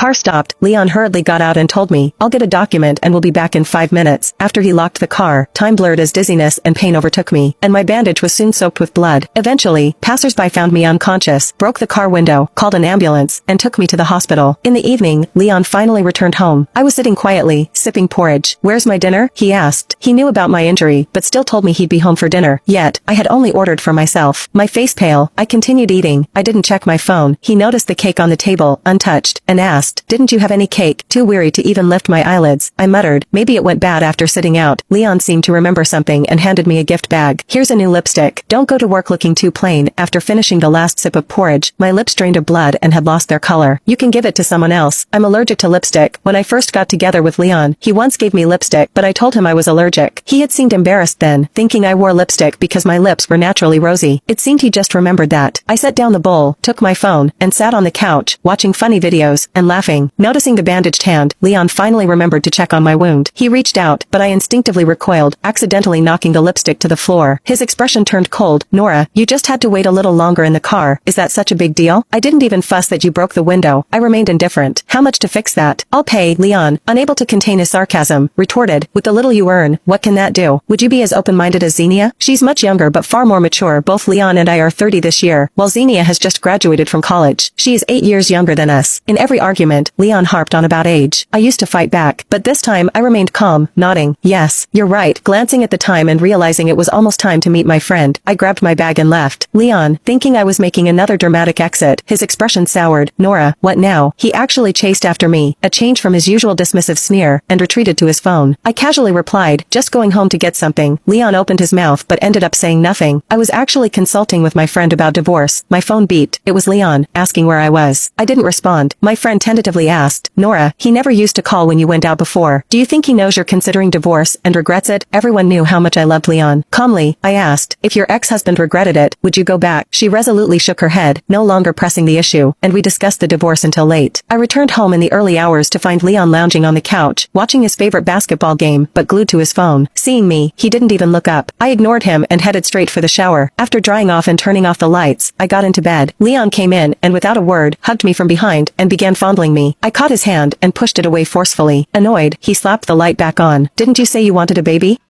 Car stopped, Leon hurriedly got out and told me, "I'll get a document and we'll be back in 5 minutes." After he locked the car, time blurred as dizziness and pain overtook me, and my bandage was soon soaked with blood. Eventually, passersby found me unconscious, broke the car window, called an ambulance, and took me to the hospital. In the evening, Leon finally returned home. I was sitting quietly, sipping porridge. "Where's my dinner?" he asked. He knew about my injury, but still told me he'd be home for dinner. Yet, I had only ordered for myself. My face pale, I continued eating. I didn't check my phone. He noticed the cake on the table, untouched, and asked, "Didn't you have any cake?" Too weary to even lift my eyelids, I muttered, "Maybe it went bad after sitting out." Leon seemed to remember something and handed me a gift bag. "Here's a new lipstick. Don't go to work looking too plain." After finishing the last sip of porridge, my lips drained of blood and had lost their color. "You can give it to someone else. I'm allergic to lipstick." When I first got together with Leon, he once gave me lipstick, but I told him I was allergic. He had seemed embarrassed then, thinking I wore lipstick because my lips were naturally rosy. It seemed he just remembered that. I set down the bowl, took my phone, and sat on the couch, watching funny videos, and laughing. Noticing the bandaged hand, Leon finally remembered to check on my wound. He reached out, but I instinctively recoiled, accidentally knocking the lipstick to the floor. His expression turned cold. "Nora, you just had to wait a little longer in the car. Is that such a big deal? I didn't even fuss that you broke the window." I remained indifferent. "How much to fix that?" "I'll pay," Leon, unable to contain his sarcasm, retorted. "With the little you earn, what can that do? Would you be as open-minded as Xenia? She's much younger but far more mature. Both Leon and I are 30 this year, while Xenia has just graduated from college. She is 8 years younger than us." In every argument, Leon harped on about age. I used to fight back, but this time I remained calm, nodding. "Yes, you're right." Glancing at the time and realizing it was almost time to meet my friend, I grabbed my bag and left. Leon, thinking I was making another dramatic exit, his expression soured. "Nora, what now?" He actually chased after me, a change from his usual dismissive sneer, and retreated to his phone. I casually replied, "Just going home to get something." Leon opened his mouth but ended up saying nothing. I was actually consulting with my friend about divorce. My phone beeped. It was Leon, asking where I was. I didn't respond. My friend tentatively asked, "Nora, he never used to call when you went out before. Do you think he knows you're considering divorce and regrets it?" Everyone knew how much I loved Leon. Calmly, I asked, "If your ex-husband regretted it, would you go back?" She resolutely shook her head, no longer pressing the issue, and we discussed the divorce until late. I returned home in the early hours to find Leon lounging on the couch, watching his favorite basketball game, but glued to his phone. Seeing me, he didn't even look up. I ignored him and headed straight for the shower. After drying off and turning off the lights, I got into bed. Leon came in and without a word, hugged me from behind and began fondling me. I caught his hand and pushed it away forcefully. Annoyed, he slapped the light back on. "Didn't you say you wanted a baby?"